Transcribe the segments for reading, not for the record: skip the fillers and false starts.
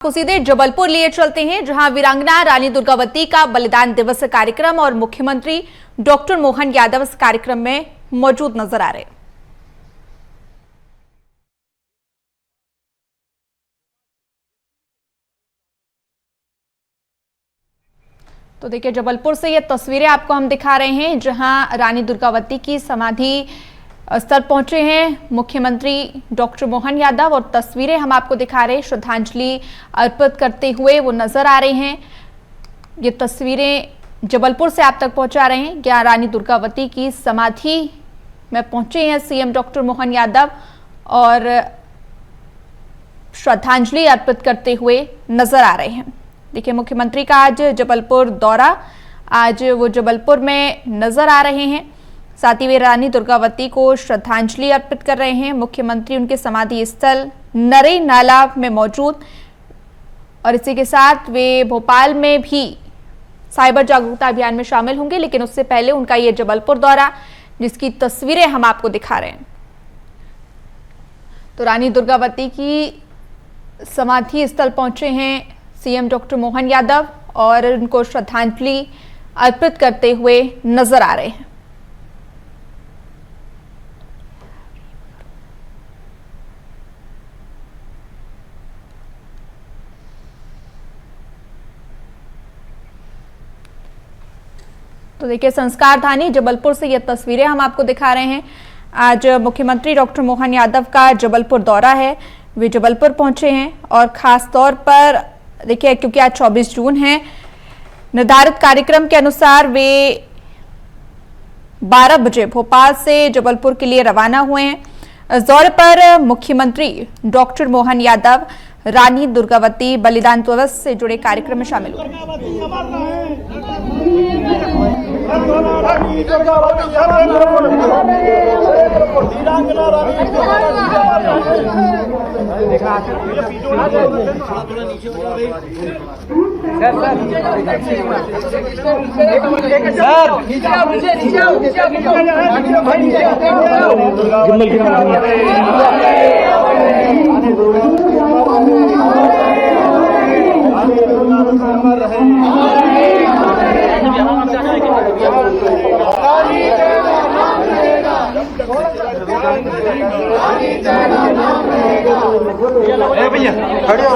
को सीधे जबलपुर लिए चलते हैं, जहां वीरांगना रानी दुर्गावती का बलिदान दिवस कार्यक्रम और मुख्यमंत्री डॉक्टर मोहन यादव इस कार्यक्रम में मौजूद नजर आ रहे। तो देखिए, जबलपुर से ये तस्वीरें आपको हम दिखा रहे हैं, जहां रानी दुर्गावती की समाधि स्थल पहुंचे हैं मुख्यमंत्री डॉक्टर मोहन यादव और तस्वीरें हम आपको दिखा रहे हैं। श्रद्धांजलि अर्पित करते हुए वो नजर आ रहे हैं। ये तस्वीरें जबलपुर से आप तक पहुंचा रहे हैं। क्या रानी दुर्गावती की समाधि में पहुंचे हैं सीएम डॉक्टर मोहन यादव और श्रद्धांजलि अर्पित करते हुए नजर आ रहे हैं। देखिए, मुख्यमंत्री का आज जबलपुर दौरा, आज वो जबलपुर में नजर आ रहे हैं। साथ ही वे रानी दुर्गावती को श्रद्धांजलि अर्पित कर रहे हैं। मुख्यमंत्री उनके समाधि स्थल नरे नाला में मौजूद और इसी के साथ वे भोपाल में भी साइबर जागरूकता अभियान में शामिल होंगे, लेकिन उससे पहले उनका ये जबलपुर दौरा, जिसकी तस्वीरें हम आपको दिखा रहे हैं। तो रानी दुर्गावती की समाधि स्थल पहुंचे हैं सीएम डॉक्टर मोहन यादव और उनको श्रद्धांजलि अर्पित करते हुए नजर आ रहे हैं। तो देखिए, संस्कार धानी जबलपुर से ये तस्वीरें हम आपको दिखा रहे हैं। आज मुख्यमंत्री डॉक्टर मोहन यादव का जबलपुर दौरा है, वे जबलपुर पहुंचे हैं और खास तौर पर देखिए, क्योंकि आज 24 जून है, निर्धारित कार्यक्रम के अनुसार वे 12 बजे भोपाल से जबलपुर के लिए रवाना हुए हैं। इस दौरे पर मुख्यमंत्री डॉक्टर मोहन यादव रानी दुर्गावती बलिदान दिवस से जुड़े कार्यक्रम में शामिल हुए। भैया खड़े हो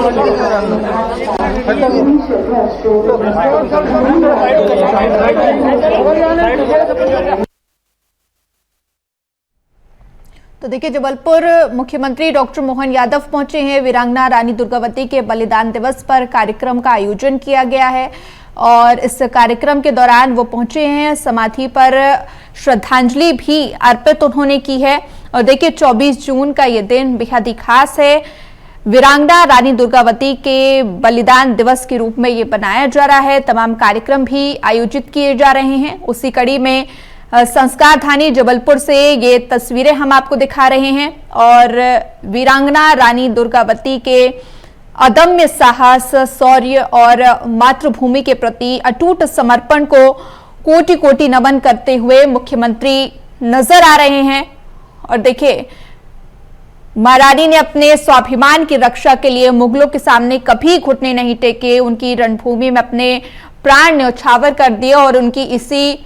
तो देखिए, जबलपुर मुख्यमंत्री डॉक्टर मोहन यादव पहुंचे हैं। वीरांगना रानी दुर्गावती के बलिदान दिवस पर कार्यक्रम का आयोजन किया गया है और इस कार्यक्रम के दौरान वो पहुंचे हैं। समाधि पर श्रद्धांजलि भी अर्पित उन्होंने की है और देखिए, 24 जून का ये दिन बेहद ही खास है। वीरांगना रानी दुर्गावती के बलिदान दिवस के रूप में ये बनाया जा रहा है। तमाम कार्यक्रम भी आयोजित किए जा रहे हैं। उसी कड़ी में संस्कार धानी जबलपुर से ये तस्वीरें हम आपको दिखा रहे हैं और वीरांगना रानी दुर्गावती के अदम्य साहस, शौर्य और मातृभूमि के प्रति अटूट समर्पण को कोटि कोटि नमन करते हुए मुख्यमंत्री नजर आ रहे हैं। और देखिए, महारानी ने अपने स्वाभिमान की रक्षा के लिए मुगलों के सामने कभी घुटने नहीं टेके। उनकी रणभूमि में अपने प्राण न्यौछावर कर दिए और उनकी इसी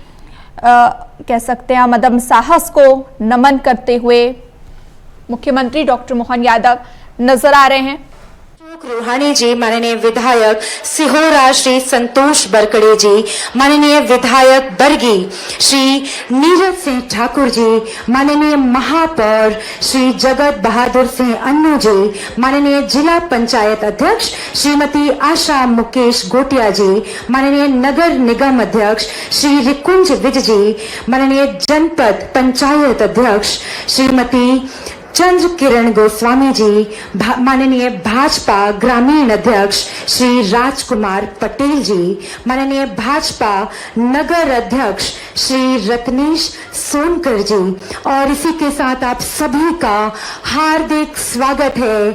कह सकते हैं मदम साहस को नमन करते हुए मुख्यमंत्री डॉक्टर मोहन यादव नजर आ रहे हैं। रूहानी जी, माननीय विधायक सिहोरा श्री संतोष बरकड़े जी, माननीय विधायक बरगी श्री नीरज सिंह ठाकुर जी, माननीय महापौर श्री जगत बहादुर सिंह अन्नू जी, माननीय जिला पंचायत अध्यक्ष श्रीमती आशा मुकेश गोटिया जी, माननीय नगर निगम अध्यक्ष श्री रिकुंज विज जी, माननीय जनपद पंचायत अध्यक्ष श्रीमती चंद्र किरण गोस्वामी जी, माननीय भाजपा ग्रामीण अध्यक्ष श्री राजकुमार पटेल जी, माननीय भाजपा नगर अध्यक्ष श्री रत्नेश सोनकर जी और इसी के साथ आप सभी का हार्दिक स्वागत है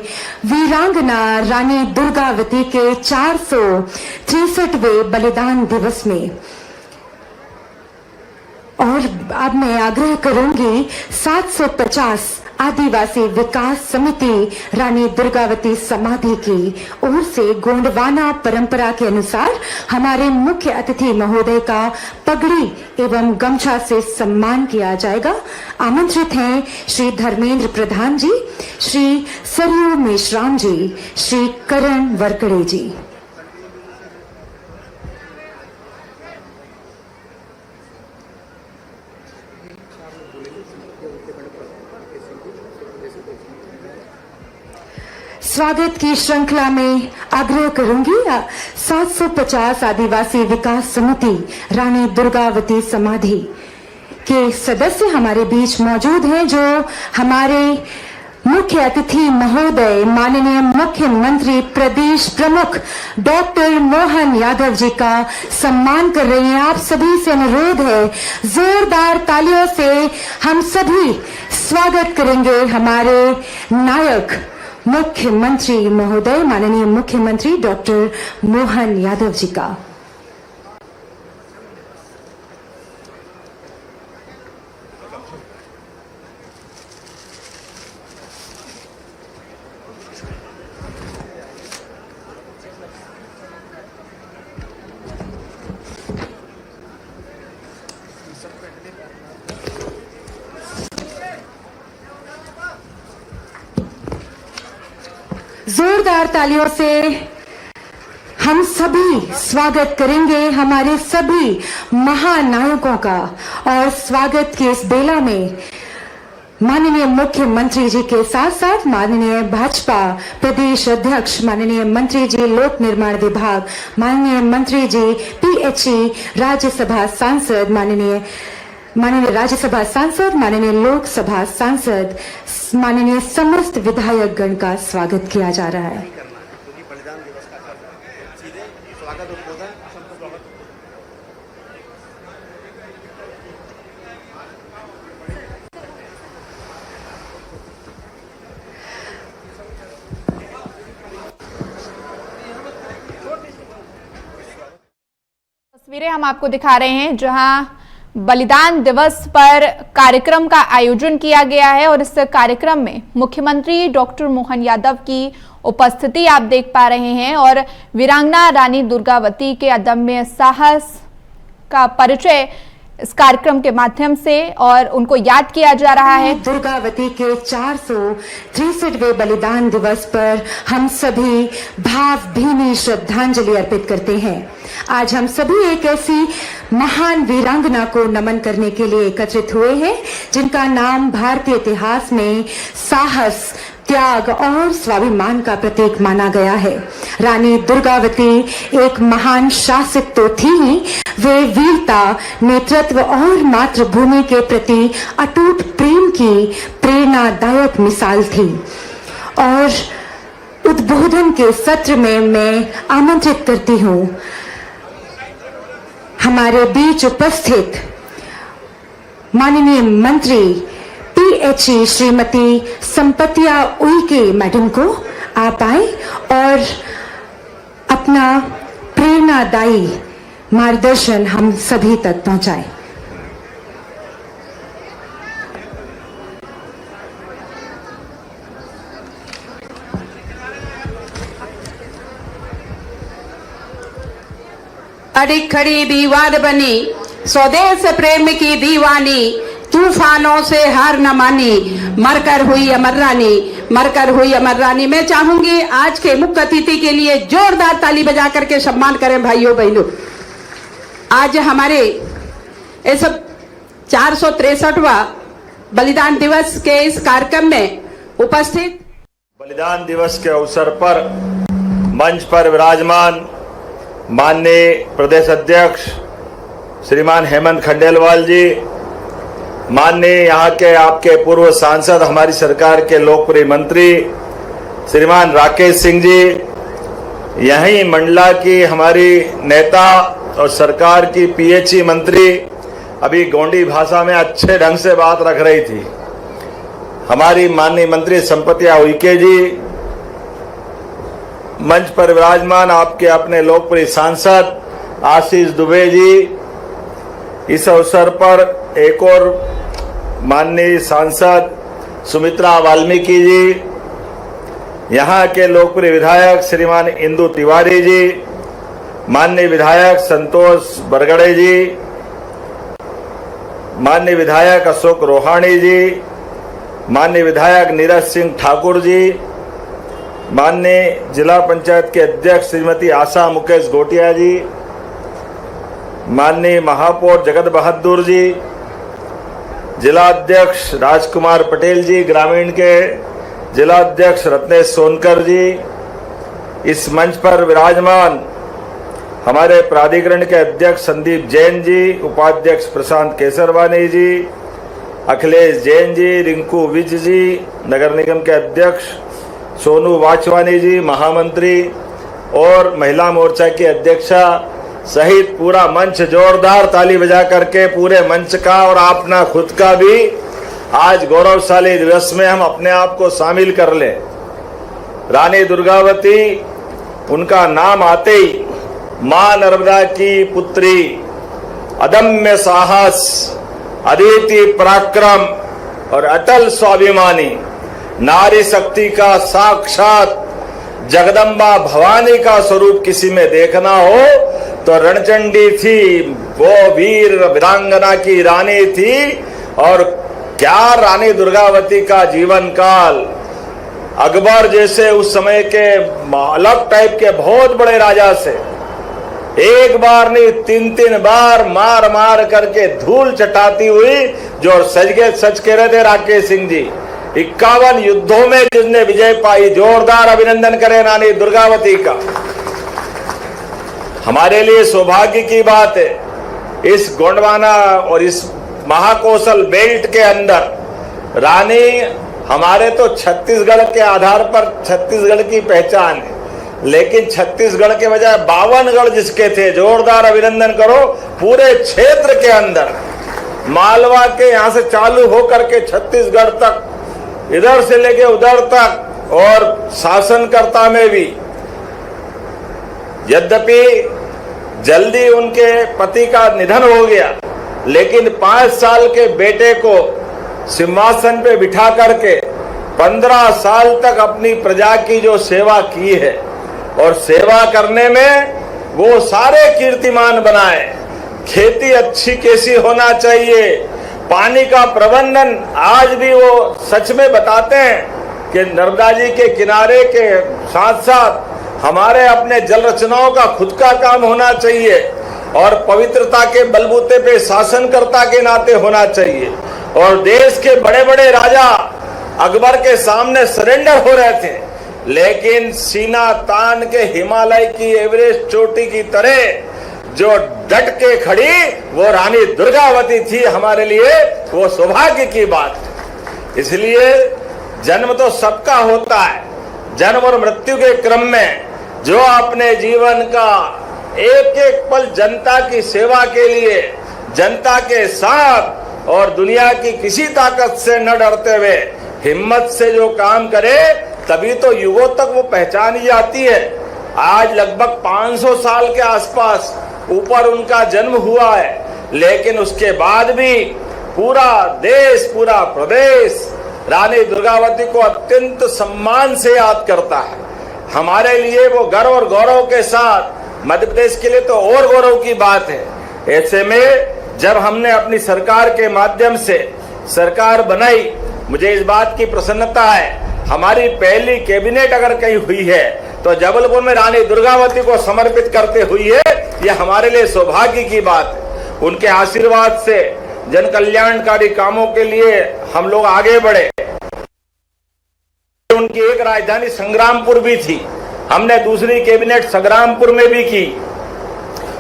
वीरांगना रानी दुर्गावती के 463वें बलिदान दिवस में। और अब मैं आग्रह करूंगी 750 आदिवासी विकास समिति रानी दुर्गावती समाधि की ओर से गोंडवाना परंपरा के अनुसार हमारे मुख्य अतिथि महोदय का पगड़ी एवं गमछा से सम्मान किया जाएगा। आमंत्रित हैं श्री धर्मेंद्र प्रधान जी, श्री सरयू मेश्राम जी, श्री करण वरकड़े जी। स्वागत की श्रृंखला में आग्रह करूंगी 750 आदिवासी विकास समिति रानी दुर्गावती समाधि के सदस्य हमारे बीच मौजूद हैं, जो हमारे मुख्य अतिथि महोदय माननीय मुख्यमंत्री प्रदेश प्रमुख डॉक्टर मोहन यादव जी का सम्मान कर रहे हैं। आप सभी से अनुरोध है, जोरदार तालियों से हम सभी स्वागत करेंगे हमारे नायक मुख्यमंत्री महोदय माननीय मुख्यमंत्री डॉक्टर मोहन यादव जी का। जोरदार तालियों से हम सभी स्वागत करेंगे हमारे सभी महानायकों का। और स्वागत के इस बेला में माननीय मुख्यमंत्री जी के साथ साथ माननीय भाजपा प्रदेश अध्यक्ष, माननीय मंत्री जी लोक निर्माण विभाग, माननीय मंत्री जी पीएचई, राज्यसभा सांसद, माननीय राज्यसभा सांसद, माननीय लोकसभा सांसद, माननीय समस्त विधायक गण का स्वागत किया जा रहा है। तस्वीरें हम आपको दिखा रहे हैं जहां बलिदान दिवस पर कार्यक्रम का आयोजन किया गया है और इस कार्यक्रम में मुख्यमंत्री डॉक्टर मोहन यादव की उपस्थिति आप देख पा रहे हैं और वीरांगना रानी दुर्गावती के अदम्य साहस का परिचय इस कार्यक्रम के माध्यम से और उनको याद किया जा रहा है। दुर्गावती के 463वें बलिदान दिवस पर हम सभी भावभीनी श्रद्धांजलि अर्पित करते हैं। आज हम सभी एक ऐसी महान वीरांगना को नमन करने के लिए एकत्रित हुए हैं जिनका नाम भारतीय इतिहास में साहस, त्याग और स्वाभिमान का प्रतीक माना गया है। रानी दुर्गावती एक महान शासक तो थी ही, वे वीरता, नेतृत्व और मातृभूमि के प्रति अटूट प्रेम की प्रेरणादायक मिसाल थी। और उद्बोधन के सत्र में मैं आमंत्रित करती हूँ हमारे बीच उपस्थित माननीय मंत्री पीएचई श्रीमती संपतिया उइके मैडम को। आप आए और अपना प्रेरणादायी मार्गदर्शन हम सभी तक पहुंचाएं। अड़ी खड़ी दीवार बनी, स्वदेश प्रेम की दीवानी, तूफानों से हार न मानी, मरकर हुई अमर रानी, मरकर हुई अमर रानी। मैं चाहूंगी आज के मुख्य अतिथि के लिए जोरदार ताली बजा करके सम्मान करें भाइयों बहनों। आज हमारे इस 463वां बलिदान दिवस के इस कार्यक्रम में उपस्थित बलिदान दिवस के अवसर पर मंच पर विराजमान माननीय प्रदेश अध्यक्ष श्रीमान हेमंत खंडेलवाल जी, माननीय यहाँ के आपके पूर्व सांसद, हमारी सरकार के लोकप्रिय मंत्री श्रीमान राकेश सिंह जी, यहीं मंडला की हमारी नेता और सरकार की पीएचई मंत्री, अभी गोंडी भाषा में अच्छे ढंग से बात रख रही थी, हमारी माननीय मंत्री संपतिया उइके जी, मंच पर विराजमान आपके अपने लोकप्रिय सांसद आशीष दुबे जी। इस अवसर पर एक और माननीय सांसद सुमित्रा वाल्मीकि जी, यहाँ के लोकप्रिय विधायक श्रीमान इंदु तिवारी जी, माननीय विधायक संतोष बरगड़े जी, माननीय विधायक अशोक रोहाणी जी, माननीय विधायक नीरज सिंह ठाकुर जी, माननीय जिला पंचायत के अध्यक्ष श्रीमती आशा मुकेश गोटिया जी, माननीय महापौर जगत बहादुर जी, जिला अध्यक्ष राजकुमार पटेल जी, ग्रामीण के जिला अध्यक्ष रत्नेश सोनकर जी, इस मंच पर विराजमान हमारे प्राधिकरण के अध्यक्ष संदीप जैन जी, उपाध्यक्ष प्रशांत केसरवानी जी, अखिलेश जैन जी, रिंकू विज जी, नगर निगम के अध्यक्ष सोनू वाचवानी जी, महामंत्री और महिला मोर्चा की अध्यक्षा सहित पूरा मंच जोरदार ताली बजा करके पूरे मंच का और अपना खुद का भी आज गौरवशाली दिवस में हम अपने आप को शामिल कर ले। रानी दुर्गावती, उनका नाम आते ही मां नर्मदा की पुत्री, अदम्य साहस, अद्वितीय पराक्रम और अटल स्वाभिमानी, नारी शक्ति का साक्षात जगदम्बा भवानी का स्वरूप किसी में देखना हो तो रणचंडी थी, वो वीर वीरांगना की रानी थी। और क्या रानी दुर्गावती का जीवन काल, अकबर जैसे उस समय के अलग टाइप के बहुत बड़े राजा से एक बार नहीं 3-3 बार मार मार करके धूल चटाती हुई, जो सच कह रहे थे राकेश सिंह जी, 51 युद्धों में जिसने विजय पाई। जोरदार अभिनंदन करें रानी दुर्गावती का। हमारे लिए सौभाग्य की बात है, इस गोंडवाना और इस महाकौशल बेल्ट के अंदर रानी, हमारे तो छत्तीसगढ़ के आधार पर छत्तीसगढ़ की पहचान है, लेकिन छत्तीसगढ़ के बजाय 52 गढ़ जिसके थे, जोरदार अभिनंदन करो। पूरे क्षेत्र के अंदर मालवा के यहां से चालू होकर के छत्तीसगढ़ तक, इधर से लेके उधर तक, और शासनकर्ता में भी, यद्यपि जल्दी उनके पति का निधन हो गया, लेकिन 5 साल के बेटे को सिंहासन पे बिठा करके 15 साल तक अपनी प्रजा की जो सेवा की है, और सेवा करने में वो सारे कीर्तिमान बनाए। खेती अच्छी कैसी होना चाहिए, पानी का प्रबंधन आज भी वो सच में बताते हैं कि नर्मदा जी के किनारे के साथ साथ हमारे अपने जल रचनाओं का खुद का काम होना चाहिए, और पवित्रता के बलबूते पे शासनकर्ता के नाते होना चाहिए। और देश के बड़े बड़े राजा अकबर के सामने सरेंडर हो रहे थे, लेकिन सीना तान के हिमालय की एवरेस्ट चोटी की तरह जो डट के खड़ी, वो रानी दुर्गावती थी। हमारे लिए वो सौभाग्य की बात। इसलिए जन्म तो सबका होता है, जन्म और मृत्यु के क्रम में जो अपने जीवन का एक एक पल जनता की सेवा के लिए, जनता के साथ और दुनिया की किसी ताकत से न डरते हुए हिम्मत से जो काम करे, तभी तो युगों तक वो पहचानी जाती है। आज लगभग 500 साल के आसपास ऊपर उनका जन्म हुआ है, लेकिन उसके बाद भी पूरा देश, पूरा प्रदेश रानी दुर्गावती को अत्यंत सम्मान से याद करता है। हमारे लिए वो गर्व और गौरव के साथ, मध्य प्रदेश के लिए तो और गौरव की बात है। ऐसे में जब हमने अपनी सरकार के माध्यम से सरकार बनाई, मुझे इस बात की प्रसन्नता है, हमारी पहली कैबिनेट अगर कहीं हुई है तो जबलपुर में रानी दुर्गावती को समर्पित करते हुई है। यह हमारे लिए सौभाग्य की बात है। उनके आशीर्वाद से जन कल्याणकारी कामों के लिए हम लोग आगे बढ़े। उनकी एक राजधानी संग्रामपुर भी थी, हमने दूसरी कैबिनेट संग्रामपुर में भी की,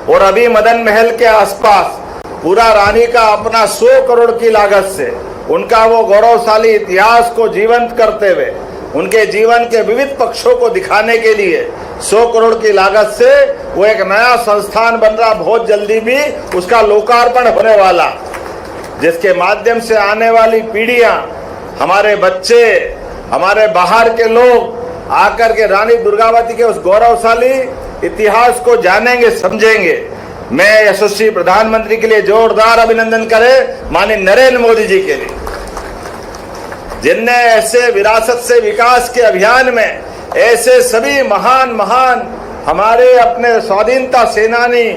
और अभी मदन महल के आसपास पूरा रानी का अपना 100 करोड़ की लागत से उनका वो गौरवशाली इतिहास को जीवंत करते हुए, उनके जीवन के विविध पक्षों को दिखाने के लिए 100 करोड़ की लागत से वो एक नया संस्थान बन रहा, बहुत जल्दी भी उसका लोकार्पण होने वाला, जिसके माध्यम से आने वाली पीढ़ियां, हमारे बच्चे, हमारे बाहर के लोग आकर के रानी दुर्गावती के उस गौरवशाली इतिहास को जानेंगे, समझेंगे। मैं यशस्वी प्रधानमंत्री के लिए जोरदार अभिनंदन करें, माननीय नरेंद्र मोदी जी के लिए। जिनने ऐसे विरासत से विकास के अभियान में ऐसे सभी महान महान हमारे अपने स्वाधीनता सेनानी,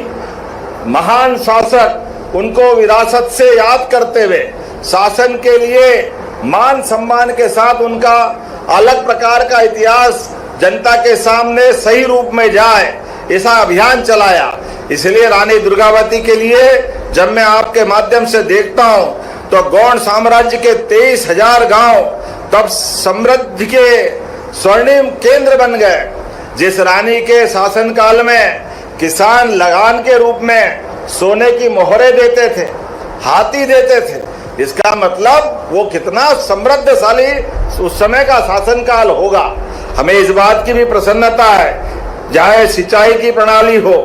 महान शासक, उनको विरासत से याद करते हुए शासन के लिए मान सम्मान के साथ उनका अलग प्रकार का इतिहास जनता के सामने सही रूप में जाए, ऐसा अभियान चलाया। इसलिए रानी दुर्गावती के लिए जब मैं आपके माध्यम से देखता हूं तो गौड़ साम्राज्य के 23,000 गांव तब समृद्धि के स्वर्णिम केंद्र बन गए। जिस रानी के शासनकाल में किसान लगान के रूप में सोने की मोहरें देते थे, हाथी देते थे, इसका मतलब वो कितना समृद्धशाली उस समय का शासनकाल होगा। हमें इस बात की भी प्रसन्नता है, चाहे सिंचाई की प्रणाली हो,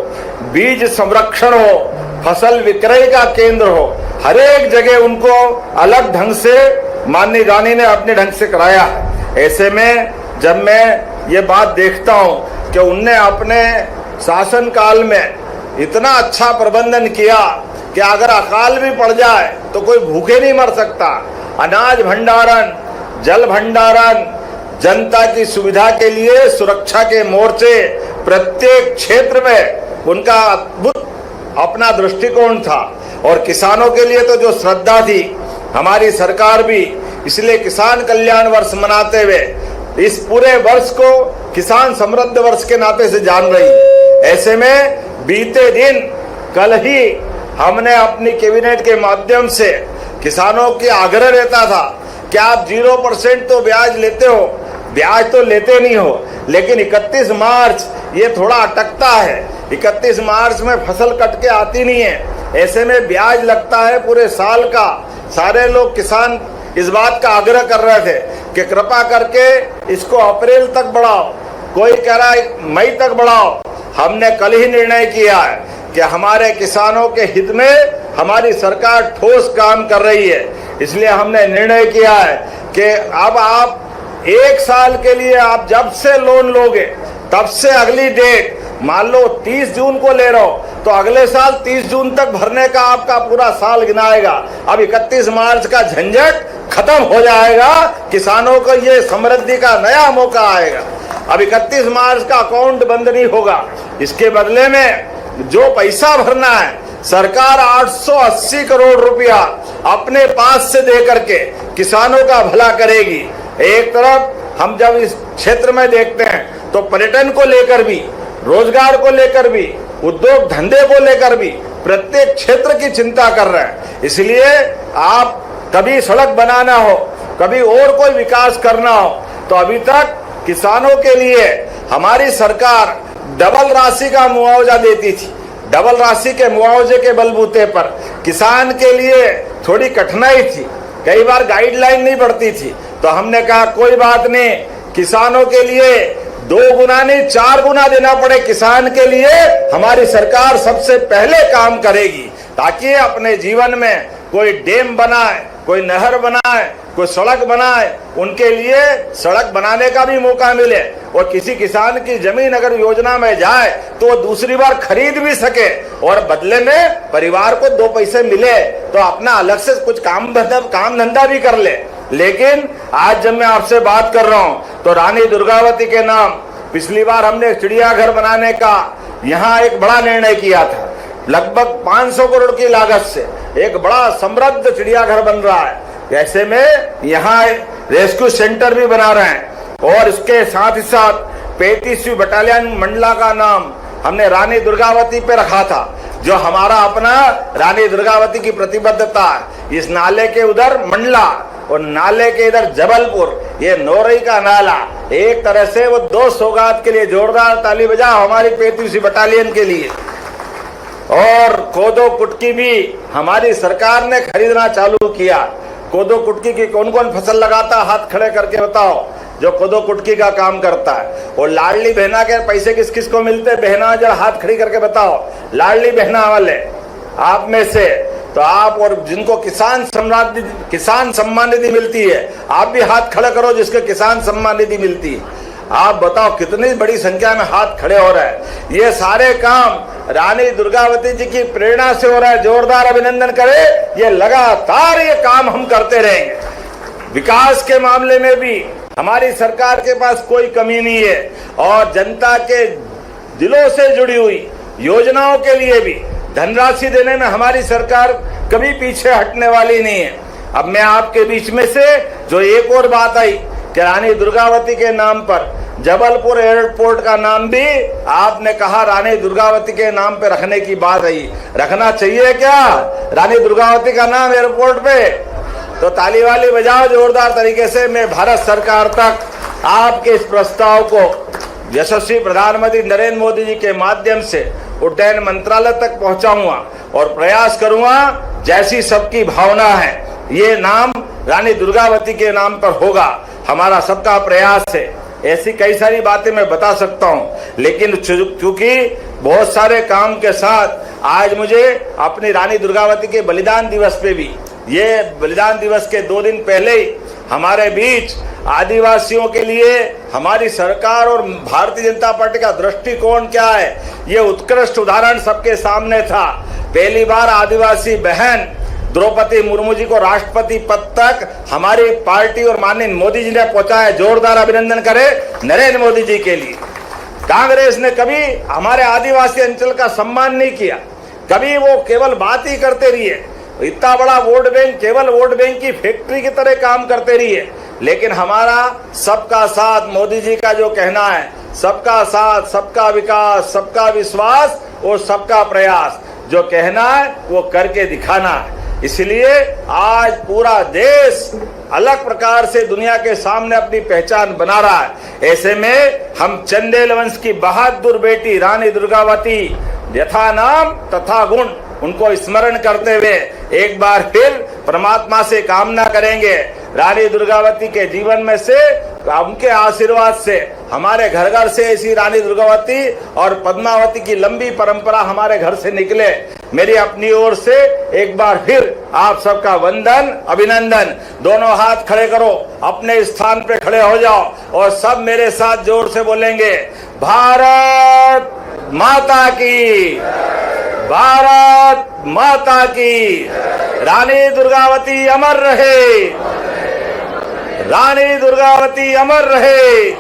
बीज संरक्षण हो, फसल विक्रय का केंद्र हो, हर एक जगह उनको अलग ढंग से माननीय रानी ने अपने ढंग से कराया है। ऐसे में जब मैं ये बात देखता हूँ कि उनने अपने शासन काल में इतना अच्छा प्रबंधन किया कि अगर अकाल भी पड़ जाए तो कोई भूखे नहीं मर सकता। अनाज भंडारण, जल भंडारण, जनता की सुविधा के लिए सुरक्षा के मोर्चे, प्रत्येक क्षेत्र में उनका अद्भुत अपना दृष्टिकोण था। और किसानों के लिए तो जो श्रद्धा थी, हमारी सरकार भी इसलिए किसान कल्याण वर्ष मनाते हुए इस पूरे वर्ष को किसान समृद्ध वर्ष के नाते से जान रही है। ऐसे में बीते दिन कल ही हमने अपनी कैबिनेट के माध्यम से किसानों की आग्रह रहता था कि आप 0% तो ब्याज लेते हो, ब्याज तो लेते नहीं हो, लेकिन 31 मार्च ये थोड़ा अटकता है। 31 मार्च में फसल कट के आती नहीं है, ऐसे में ब्याज लगता है पूरे साल का। सारे लोग किसान इस बात का आग्रह कर रहे थे कि कृपा करके इसको अप्रैल तक बढ़ाओ, कोई कह रहा है मई तक बढ़ाओ। हमने कल ही निर्णय किया है कि हमारे किसानों के हित में हमारी सरकार ठोस काम कर रही है। इसलिए हमने निर्णय किया है कि अब आप 1 साल के लिए आप जब से लोन लोगे तब से अगली डेट, मान लो 30 जून को ले रहे हो तो अगले साल 30 जून तक भरने का आपका पूरा साल गिनाएगा। अब 31 मार्च का झंझट खत्म हो जाएगा, किसानों को ये समृद्धि का नया मौका आएगा। अब 31 मार्च का अकाउंट बंद नहीं होगा, इसके बदले में जो पैसा भरना है सरकार 880 करोड़ रुपया अपने पास से दे करके किसानों का भला करेगी। एक तरफ हम जब इस क्षेत्र में देखते हैं तो पर्यटन को लेकर भी, रोजगार को लेकर भी, उद्योग धंधे को लेकर भी प्रत्येक क्षेत्र की चिंता कर रहे हैं। इसलिए आप कभी सड़क बनाना हो, कभी और कोई विकास करना हो, तो अभी तक किसानों के लिए हमारी सरकार डबल राशि का मुआवजा देती थी। डबल राशि के मुआवजे के बलबूते पर किसान के लिए थोड़ी कठिनाई थी, कई बार गाइडलाइन नहीं बढ़ती थी, तो हमने कहा कोई बात नहीं, किसानों के लिए 2 गुना नहीं 4 गुना देना पड़े किसान के लिए हमारी सरकार सबसे पहले काम करेगी, ताकि अपने जीवन में कोई डैम बनाए, कोई नहर बनाए, कोई सड़क बनाए, उनके लिए सड़क बनाने का भी मौका मिले। और किसी किसान की जमीन अगर योजना में जाए तो वो दूसरी बार खरीद भी सके और बदले में परिवार को 2 पैसे मिले तो अपना अलग से कुछ काम धंधा भी कर ले। लेकिन आज जब मैं आपसे बात कर रहा हूं तो रानी दुर्गावती के नाम पिछली बार हमने चिड़ियाघर बनाने का यहाँ एक बड़ा निर्णय किया था। लगभग 500 करोड़ की लागत से एक बड़ा समृद्ध चिड़ियाघर बन रहा है। ऐसे में यहाँ रेस्क्यू सेंटर भी बना रहे हैं और इसके साथ ही साथ 35वीं बटालियन मंडला का नाम हमने रानी दुर्गावती पे रखा था, जो हमारा अपना रानी दुर्गावती की प्रतिबद्धता है। इस नाले के उधर मंडला और नाले के इधर जबलपुर, ये नौरई का नाला, एक तरह से वो 2 सौगात के लिए जोरदार ताली बजाओ हमारी 35वीं बटालियन के लिए। और कोदो कुटकी भी हमारी सरकार ने खरीदना चालू किया। कोदो कुटकी की कौन कौन फसल लगाता, हाथ खड़े करके बताओ जो कोदो कुटकी का काम करता है। और लाडली बहना के पैसे किस किस को मिलते, बहना जरा हाथ खड़ी करके बताओ, लाडली बहना वाले आप में से तो आप, और जिनको किसान सम्मान निधि मिलती है आप भी हाथ खड़ा करो जिसके किसान सम्मान निधि मिलती है। आप बताओ कितनी बड़ी संख्या में हाथ खड़े हो रहे हैं। ये सारे काम रानी दुर्गावती जी की प्रेरणा से हो रहा है, जोरदार अभिनंदन करें। ये लगातार ये काम हम करते रहेंगे। विकास के मामले में भी हमारी सरकार के पास कोई कमी नहीं है और जनता के दिलों से जुड़ी हुई योजनाओं के लिए भी धनराशि देने में हमारी सरकार कभी पीछे हटने वाली नहीं है। अब मैं आपके बीच में से जो एक और बात आई कि रानी दुर्गावती के नाम पर जबलपुर एयरपोर्ट का नाम भी आपने कहा रानी दुर्गावती के नाम पे रखने की बात आई। रखना चाहिए क्या रानी दुर्गावती का नाम एयरपोर्ट पे? तो ताली वाली बजाओ जोरदार तरीके से। मैं भारत सरकार तक आपके इस प्रस्ताव को यशस्वी प्रधानमंत्री नरेंद्र मोदी जी के माध्यम से उड्डयन मंत्रालय तक पहुंचाऊंगा और प्रयास करूंगा जैसी सबकी भावना है ये नाम रानी दुर्गावती के नाम पर होगा। हमारा सबका प्रयास है। ऐसी कई सारी बातें मैं बता सकता हूं लेकिन चूंकि बहुत सारे काम के साथ आज मुझे अपनी रानी दुर्गावती के बलिदान दिवस पे भी, ये बलिदान दिवस के 2 दिन पहले ही हमारे बीच आदिवासियों के लिए हमारी सरकार और भारतीय जनता पार्टी का दृष्टिकोण क्या है ये उत्कृष्ट उदाहरण सबके सामने था। पहली बार आदिवासी बहन द्रौपदी मुर्मू जी को राष्ट्रपति पद तक हमारी पार्टी और माननीय मोदी जी ने पहुंचाया। जोरदार अभिनंदन करें नरेंद्र मोदी जी के लिए। कांग्रेस ने कभी हमारे आदिवासी अंचल का सम्मान नहीं किया, कभी वो केवल बात ही करते रहिए। इतना बड़ा वोट बैंक केवल वोट बैंक की फैक्ट्री की तरह काम करते रहिए। लेकिन हमारा सबका साथ, मोदी जी का जो कहना है सबका साथ, सबका विकास, सबका विश्वास और सबका प्रयास, जो कहना है वो करके दिखाना है। इसलिए आज पूरा देश अलग प्रकार से दुनिया के सामने अपनी पहचान बना रहा है। ऐसे में हम चंदेल वंश की बहादुर बेटी रानी दुर्गावती यथा नाम तथा गुण उनको स्मरण करते हुए एक बार फिर परमात्मा से कामना करेंगे रानी दुर्गावती के जीवन में से, उनके आशीर्वाद से हमारे घर घर से ऐसी रानी दुर्गावती और पद्मावती की लंबी परंपरा हमारे घर से निकले। मेरी अपनी ओर से एक बार फिर आप सबका वंदन, अभिनंदन। दोनों हाथ खड़े करो, अपने स्थान पे खड़े हो जाओ और सब मेरे साथ जोर से बोलेंगे भारत माता की, भारत माता की। रानी दुर्गावती अमर रहे, रानी दुर्गावती अमर रहे,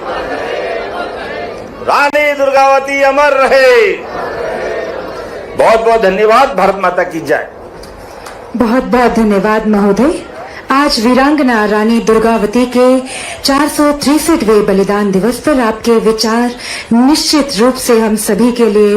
रानी दुर्गावती अमर रहे। बहुत बहुत धन्यवाद। भारत माता की जय। बहुत बहुत धन्यवाद महोदय। आज वीरांगना रानी दुर्गावती के 463वें बलिदान दिवस पर आपके विचार निश्चित रूप से हम सभी के लिए